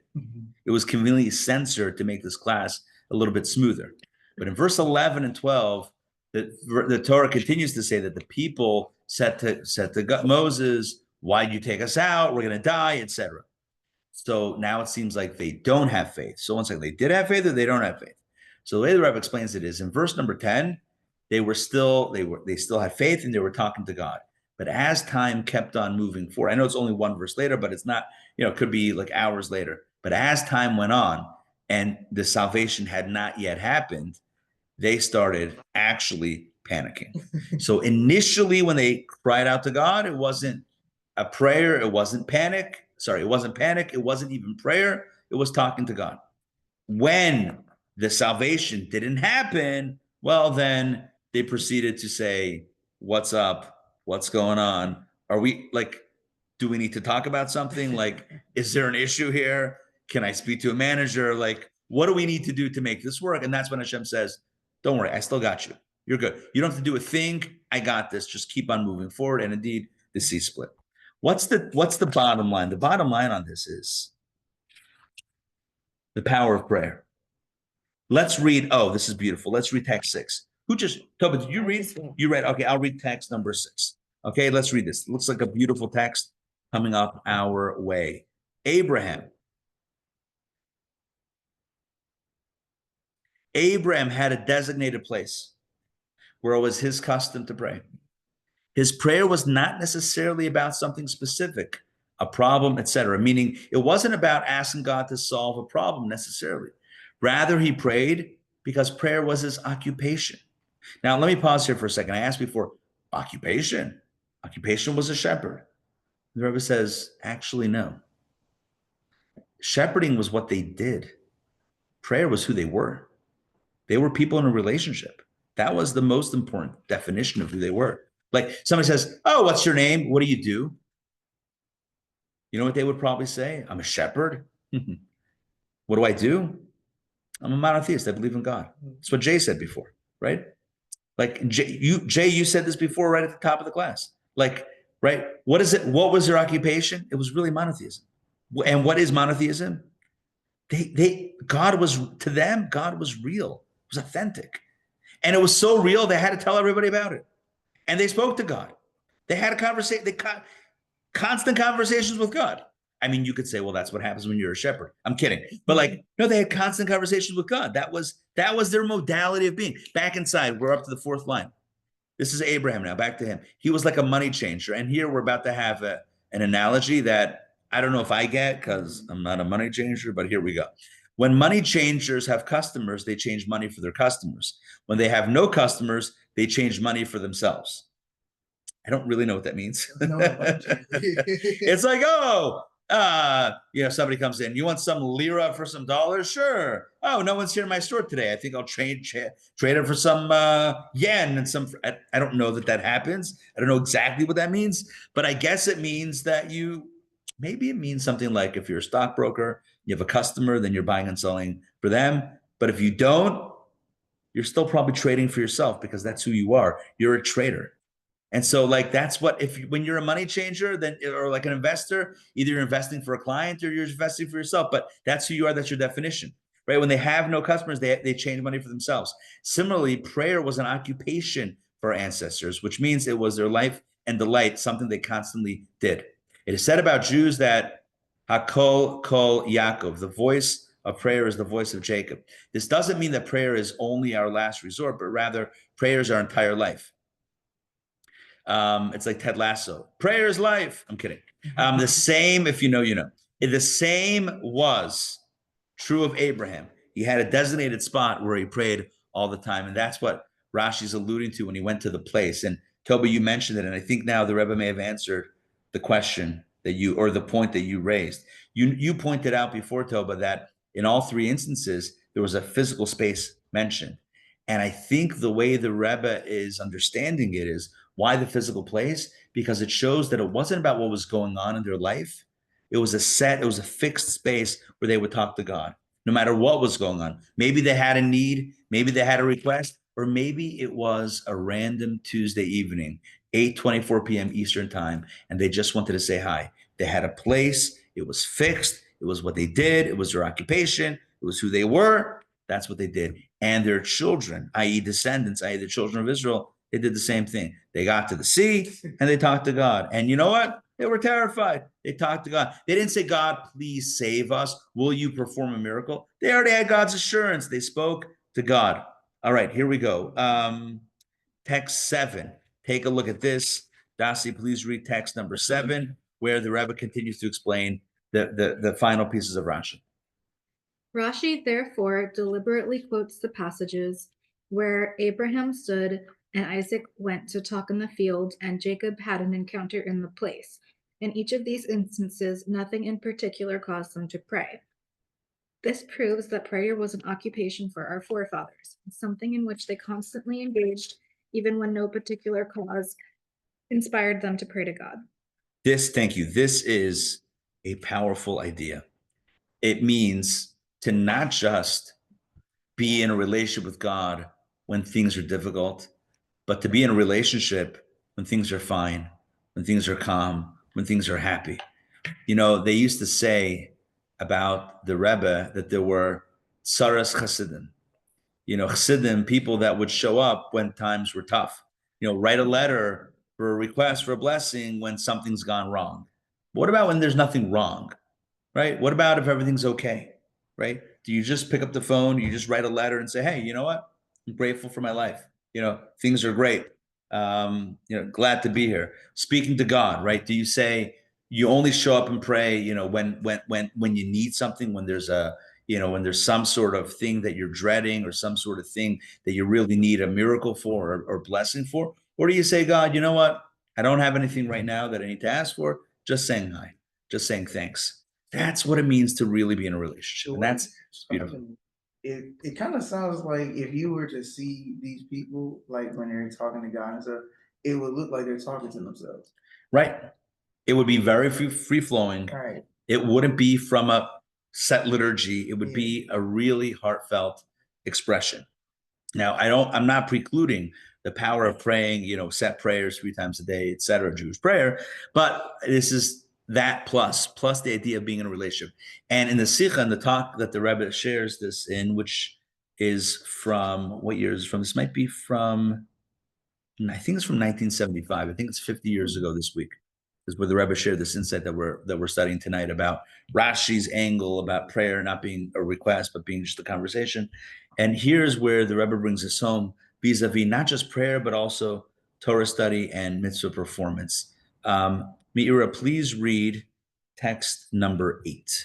It was conveniently censored to make this class a little bit smoother. But in verse 11 and 12, the Torah continues to say that the people said to Moses, why'd you take us out? We're going to die, etc. So now it seems like they don't have faith. So one second, they did have faith or they don't have faith? So the way the Rebbe explains it is in verse number 10, they still had faith and they were talking to God. But as time kept on moving forward, I know it's only one verse later, but it's not, it could be like hours later. But as time went on and the salvation had not yet happened, they started actually panicking. So initially when they cried out to God, it wasn't a prayer, it wasn't panic. Sorry, it wasn't panic, it wasn't even prayer, it was talking to God. When the salvation didn't happen, well, then they proceeded to say, what's up? What's going on? Are we do we need to talk about something? Is there an issue here? Can I speak to a manager? What do we need to do to make this work? And that's when Hashem says, don't worry, I still got you. You're good. You don't have to do a thing. I got this. Just keep on moving forward. And indeed, the sea split. What's the bottom line? The bottom line on this is the power of prayer. Let's read. Oh, this is beautiful. Let's read text 6. Toba, did you read? You read. Okay, I'll read text number 6. Okay, let's read this. It looks like a beautiful text coming up our way. Abraham had a designated place where it was his custom to pray. His prayer was not necessarily about something specific, a problem, etc. Meaning it wasn't about asking God to solve a problem necessarily. Rather, he prayed because prayer was his occupation. Now, let me pause here for a second. I asked before, occupation? Occupation was a shepherd. The Rebbe says, actually, no. Shepherding was what they did. Prayer was who they were. They were people in a relationship. That was the most important definition of who they were. Somebody says, oh, what's your name? What do you do? You know what they would probably say? I'm a shepherd. What do? I'm a monotheist. I believe in God. That's what Jay said before, right? Jay, you said this before right at the top of the class. Right? What is it? What was their occupation? It was really monotheism. And what is monotheism? God was, to them, God was real. It was authentic. And it was so real, they had to tell everybody about it. And they spoke to God. They had a conversation, constant conversations with God. I mean, you could say, well, that's what happens when you're a shepherd. I'm kidding. But no, they had constant conversations with God. That was their modality of being. Back inside, we're up to the 4th line. This is Abraham now, back to him. He was like a money changer. And here we're about to have an analogy that I don't know if I get because I'm not a money changer, but here we go. When money changers have customers, they change money for their customers. When they have no customers, they change money for themselves. I don't really know what that means. No, It's somebody comes in. You want some lira for some dollars? Sure. Oh, no one's here in my store today. I think I'll trade it for some yen and some. I don't know that happens. I don't know exactly what that means, but I guess it means that maybe it means something like if you're a stockbroker, you have a customer, then you're buying and selling for them. But if you don't, you're still probably trading for yourself because that's who you are. You're a trader. And so that's what, when you're a money changer, then, or like an investor, either you're investing for a client or you're investing for yourself, but that's who you are. That's your definition, right? When they have no customers, they change money for themselves. Similarly, prayer was an occupation for our ancestors, which means it was their life and delight, something they constantly did. It is said about Jews that Hakol Kol Yaakov, the voice of prayer is the voice of Jacob. This doesn't mean that prayer is only our last resort, but rather prayer is our entire life. It's like Ted Lasso. Prayer is life. I'm kidding. The same, if you know, you know. The same was true of Abraham. He had a designated spot where he prayed all the time. And that's what Rashi's alluding to when he went to the place. And Toba, you mentioned it. And I think now the Rebbe may have answered the question or the point that you raised. You pointed out before, Toba, that in all 3 instances, there was a physical space mentioned. And I think the way the Rebbe is understanding it is Why the physical place? Because it shows that it wasn't about what was going on in their life. It was a fixed space where they would talk to God, no matter what was going on. Maybe they had a need, maybe they had a request, or maybe it was a random Tuesday evening, 8:24 p.m. Eastern time, and they just wanted to say hi. They had a place, it was fixed, it was what they did, it was their occupation, it was who they were. That's what they did. And their children, i.e. descendants, i.e. the children of Israel, they did the same thing. They got to the sea and they talked to God. And you know what? They were terrified. They talked to God. They didn't say, God, please save us. Will you perform a miracle? They already had God's assurance. They spoke to God. All right, here we go. Text 7. Take a look at this. Dasi, please read text number 7, where the Rebbe continues to explain the final pieces of Rashi. Rashi therefore deliberately quotes the passages where Abraham stood and Isaac went to talk in the field and Jacob had an encounter in the place. In each of these instances, nothing in particular caused them to pray. This proves that prayer was an occupation for our forefathers, something in which they constantly engaged, even when no particular cause inspired them to pray to God. Thank you. This is a powerful idea. It means to not just be in a relationship with God when things are difficult, but to be in a relationship when things are fine, when things are calm, when things are happy. You know, they used to say about the Rebbe that there were tsaras chassidim. You know, chassidim, people that would show up when times were tough. You know, write a letter for a request for a blessing when something's gone wrong. What about when there's nothing wrong, right? What about if everything's okay, right? Do you just pick up the phone? Do you just write a letter and say, hey, you know what? I'm grateful for my life. You know, things are great. You know, glad to be here. Speaking to God, right? Do you say you only show up and pray, you know, when you need something, when there's a, you know, when there's some sort of thing that you're dreading or some sort of thing that you really need a miracle for or blessing for? Or do you say, God, you know what? I don't have anything right now that I need to ask for. Just saying hi, just saying thanks. That's what it means to really be in a relationship. And that's beautiful. It kind of sounds like if you were to see these people, like when they're talking to God and stuff, it would look like they're talking to themselves. Right. It would be very free flowing. Right. It wouldn't be from a set liturgy. It would be a really heartfelt expression. Now, I'm not precluding the power of praying, you know, set prayers 3 times a day, etc., Jewish prayer, but this is that plus the idea of being in a relationship. And in the Sikha, and the talk that the Rebbe shares this in, which is from, what year is it from? This might be from, I think it's from 1975. I think it's 50 years ago this week, is where the Rebbe shared this insight that we're studying tonight about Rashi's angle about prayer not being a request, but being just a conversation. And here's where the Rebbe brings us home vis-a-vis not just prayer, but also Torah study and mitzvah performance. Meira, please read text number 8.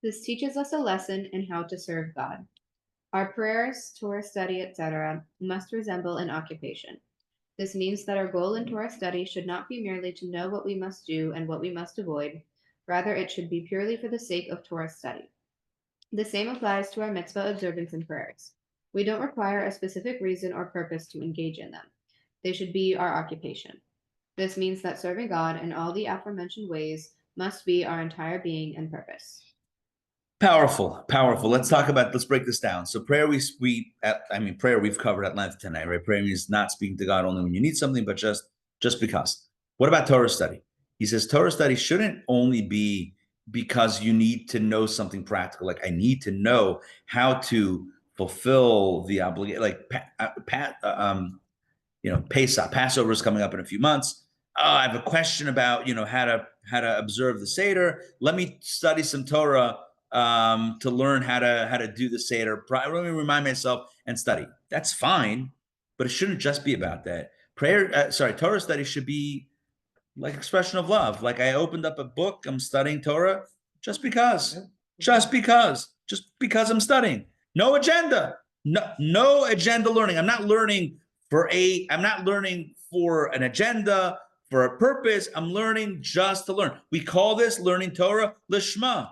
This teaches us a lesson in how to serve God. Our prayers, Torah study, etc., must resemble an occupation. This means that our goal in Torah study should not be merely to know what we must do and what we must avoid. Rather, it should be purely for the sake of Torah study. The same applies to our mitzvah observance and prayers. We don't require a specific reason or purpose to engage in them. They should be our occupation. This means that serving God in all the aforementioned ways must be our entire being and purpose. Powerful. Let's break this down. So prayer, prayer we've covered at length tonight, right? Prayer means not speaking to God only when you need something, but just because. What about Torah study? He says Torah study shouldn't only be because you need to know something practical. Like I need to know how to fulfill the obligation, like Pesach, Passover is coming up in a few months. I have a question about, you know, how to observe the Seder. Let me study some Torah to learn how to do the Seder. Let me remind myself and study. That's fine, but it shouldn't just be about that. Torah study should be like expression of love. Like I opened up a book, I'm studying Torah just because I'm studying. No agenda, no agenda learning. I'm not learning for an agenda, for a purpose. I'm learning just to learn. We call this learning Torah lishma.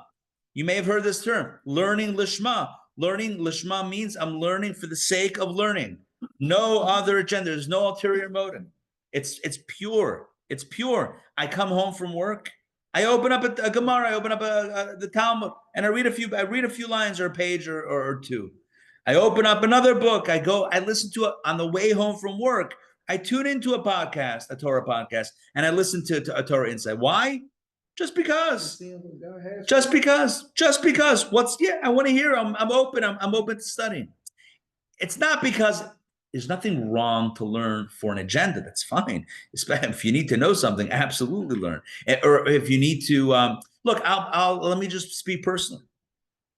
You may have heard this term, learning lishma. Learning lishma means I'm learning for the sake of learning. No other agenda. There's no ulterior motive. It's pure. It's pure. I come home from work. I open up a Gemara. I open up the Talmud, and I read a few lines or a page or two. I open up another book. I listen to it on the way home from work. I tune into a podcast, a Torah podcast, and I listen to a Torah Insight. Why? Just because. Just because. Just because. I want to hear. I'm open. I'm open to studying. It's not because there's nothing wrong to learn for an agenda. That's fine. If you need to know something, absolutely learn. Or if you need to look, let me just speak personally.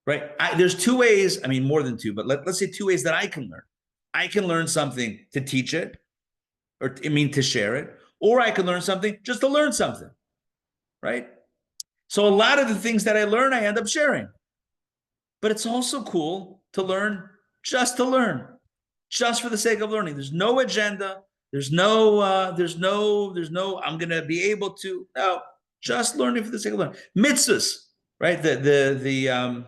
Right? There's two ways. I mean, more than two, but let's say two ways that I can learn. I can learn something to teach it, or to share it, or I can learn something just to learn something. Right? So a lot of the things that I learn, I end up sharing. But it's also cool to learn just to learn, just for the sake of learning. There's no agenda. There's no, I'm going to be able to, no, just learning for the sake of learning. Mitzvahs, right? The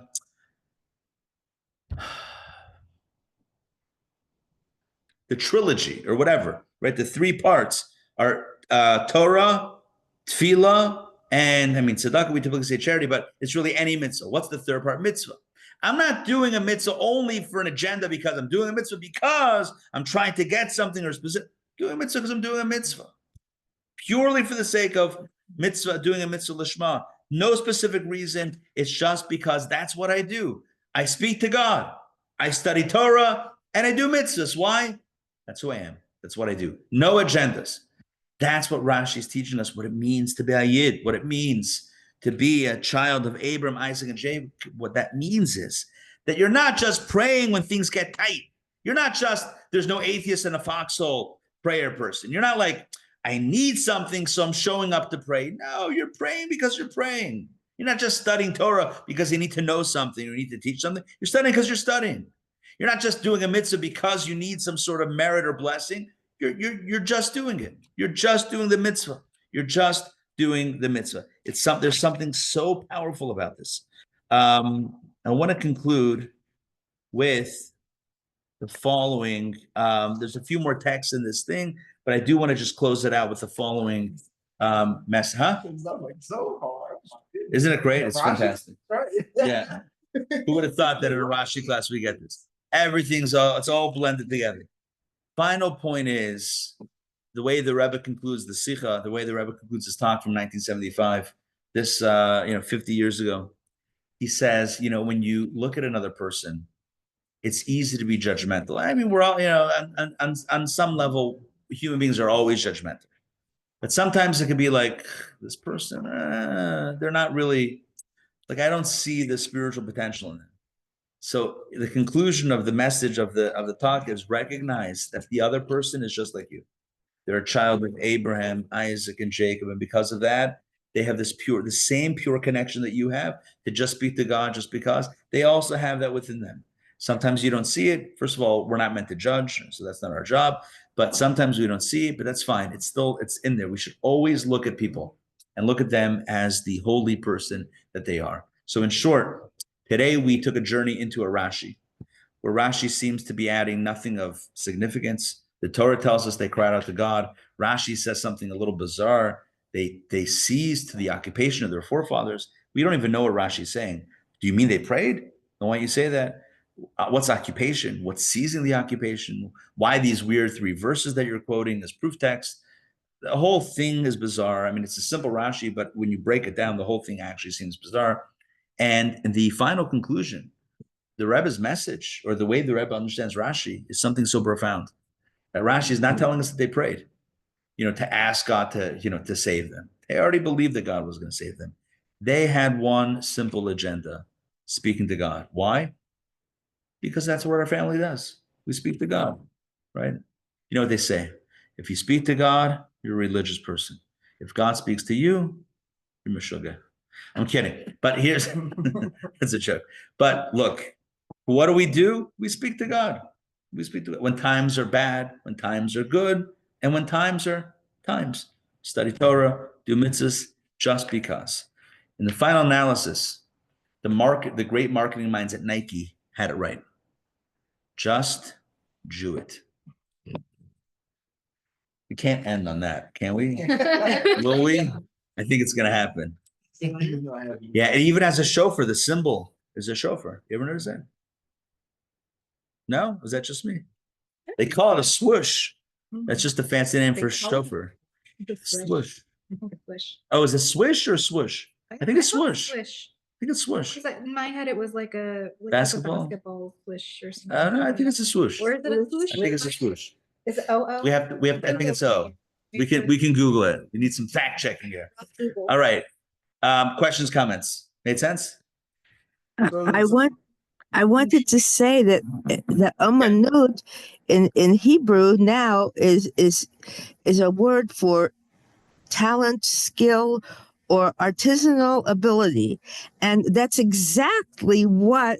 trilogy or whatever, right? The three parts are Torah, Tefillah, and tzedakah, we typically say charity, but it's really any mitzvah. What's the third part? Mitzvah. I'm not doing a mitzvah only for an agenda because I'm doing a mitzvah because I'm trying to get something or specific. Doing a mitzvah because I'm doing a mitzvah. Purely for the sake of mitzvah, doing a mitzvah lishma. No specific reason. It's just because that's what I do. I speak to God. I study Torah and I do mitzvahs. Why? That's who I am. That's what I do. No agendas. That's what Rashi is teaching us, what it means to be a Yid, what it means to be a child of Abraham, Isaac, and Jacob. What that means is that you're not just praying when things get tight. You're not just, there's no atheist in a foxhole prayer person. You're not like, I need something, so I'm showing up to pray. No, you're praying because you're praying. You're not just studying Torah because you need to know something or you need to teach something. You're studying because you're studying. You're not just doing a mitzvah because you need some sort of merit or blessing. You're just doing it. You're just doing the mitzvah. You're just doing the mitzvah. There's something so powerful about this. I want to conclude with the following. There's a few more texts in this thing, but I do want to just close it out with the following message. Huh? So hard. Isn't it great? It's Rashi, fantastic. right? Yeah. Who would have thought that in a Rashi class we get this? It's all blended together. Final point is the way the Rebbe concludes the Sikha, the way the Rebbe concludes his talk from 1975, this 50 years ago. He says, when you look at another person, it's easy to be judgmental. I mean, we're all, on some level, human beings are always judgmental. But sometimes it can be like, this person, they're not really, like, I don't see the spiritual potential in them. So the conclusion of the message of the talk is recognize that the other person is just like you. They're a child of Abraham, Isaac, and Jacob. And because of that, they have the same pure connection that you have to just speak to God just because. They also have that within them. Sometimes you don't see it. First of all, we're not meant to judge, so that's not our job. But sometimes we don't see it, but that's fine. It's in there. We should always look at people and look at them as the holy person that they are. So in short, today we took a journey into a Rashi, where Rashi seems to be adding nothing of significance. The Torah tells us they cried out to God. Rashi says something a little bizarre. They seized the occupation of their forefathers. We don't even know what Rashi is saying. Do you mean they prayed? Then why don't you say that? What's occupation? What's seizing the occupation? Why these weird three verses that you're quoting as proof text? The whole thing is bizarre. I mean, it's a simple Rashi, but when you break it down, the whole thing actually seems bizarre. And the final conclusion, the Rebbe's message, or the way the Rebbe understands Rashi, is something so profound. That Rashi is not telling us that they prayed, to ask God to save them. They already believed that God was going to save them. They had one simple agenda, speaking to God. Why? Because that's what our family does. We speak to God, right? You know what they say? If you speak to God, you're a religious person. If God speaks to you, you're Meshuggah. I'm kidding, but here's it's a joke. But look, what do? We speak to God. We speak to God when times are bad, when times are good, and when times are times. Study Torah, do mitzvahs, just because. In the final analysis, the great marketing minds at Nike had it right. Just do it. can't end on that, can we? Will we? I think it's gonna happen. Yeah, it even has a chauffeur. The symbol is a chauffeur. You ever notice that? No? Was that just me? They call it a swoosh. That's just a fancy name for chauffeur. Swoosh. Swish. Oh, is it swish or swoosh? I think it's thought swoosh. I Swish. think it's swoosh. Because in my head it was like a Basketball? basketball swish or something. I don't know. I think it's a swoosh. Or is it a swoosh? I think it's a swoosh. Is it oh? We have to, I think it's O. We can Google it. We need some fact checking here. All right. Questions, comments. Made sense? I wanted to say that the amanut in Hebrew now is a word for talent, skill, or artisanal ability, and that's exactly what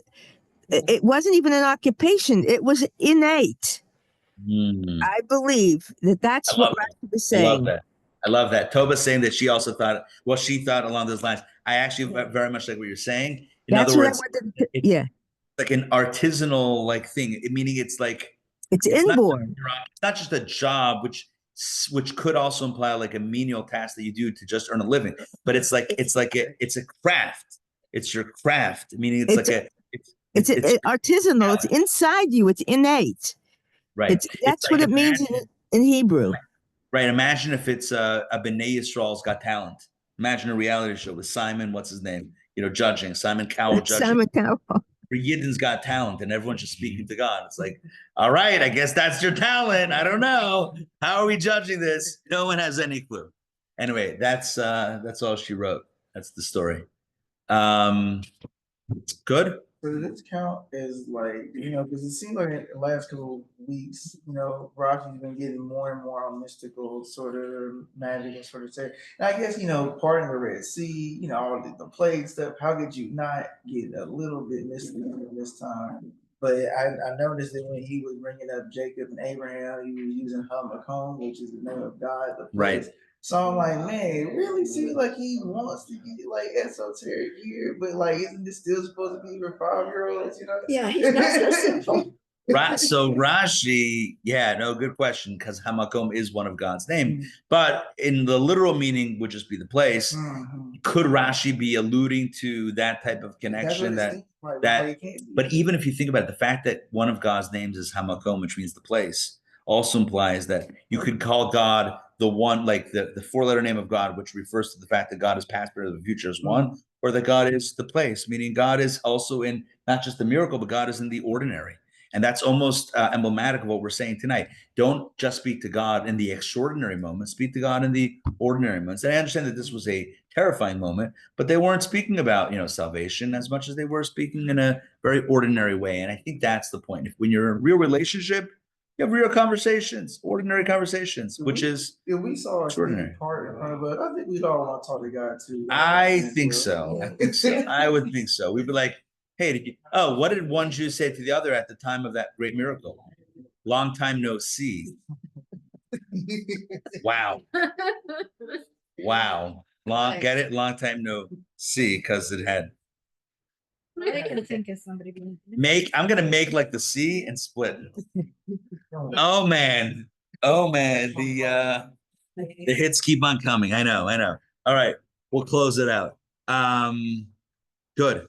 it wasn't even an occupation; it was innate. I believe that's what Rashi was saying. I love that. I love that. Toba's saying that she also thought, well, she thought along those lines. I actually very much like what you're saying. In That's other words, yeah, like an artisanal like thing, meaning it's like it's inborn. It's not just a job, which could also imply like a menial task that you do to just earn a living, but it's a craft. It's your craft, meaning it's artisanal. It's inside you. It's innate. Right. That's what it means in Hebrew. Right. Imagine if it's a B'nai Yisrael's Got Talent. Imagine a reality show with Simon, what's his name? Judging. Simon Cowell judging. Simon Cowell. For Yidden's Got Talent, and everyone's just speaking to God. It's like, all right, I guess that's your talent. I don't know. How are we judging this? No one has any clue. Anyway, that's all she wrote. That's the story. Good. So does this count as like, because it seems like in the last couple of weeks, Rocky's been getting more and more on mystical sort of magic and sort of say. And I guess, part of the Red Sea, all the plague stuff, how could you not get a little bit mystical this time? But I noticed that when he was bringing up Jacob and Abraham, he was using Hamakom, which is the name of God. Right. So I'm like, man, it really seems like he wants to get like esoteric here, but like, isn't this still supposed to be for 5-year-olds? Yeah, he's not so simple. So Rashi, good question, because Hamakom is one of God's name, but in the literal meaning would just be the place. Could Rashi be alluding to that type of connection? But even if you think about it, the fact that one of God's names is Hamakom, which means the place, also implies that you could call God the one, like the 4-letter name of God, which refers to the fact that God is past, present, and future is one, or that God is the place, meaning God is also in not just the miracle, but God is in the ordinary. And that's almost emblematic of what we're saying tonight. Don't just speak to God in the extraordinary moments, speak to God in the ordinary moments. And I understand that this was a terrifying moment, but they weren't speaking about, salvation as much as they were speaking in a very ordinary way. And I think that's the point. When you're in a real relationship, you have real conversations, ordinary conversations, which is we saw extraordinary. Part in front of us. I think we'd all want to talk to God too. I think so. I would think so. We'd be like, hey, what did one Jew say to the other at the time of that great miracle? Long time no see. Wow. Get it? Long time no see, because it had. I can think of somebody being I'm gonna make like the C and split. Oh man. The hits keep on coming. I know. All right, we'll close it out. Good.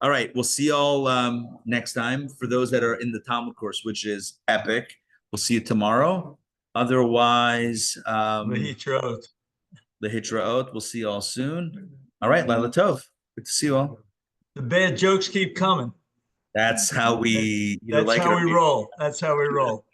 All right, we'll see y'all next time. For those that are in the Talmud course, which is epic, we'll see you tomorrow. Otherwise, the Hitraot. We'll see y'all soon. All right, Laila Tov. Good to see you all. The bad jokes keep coming. That's how we That's how we roll. That's how we roll.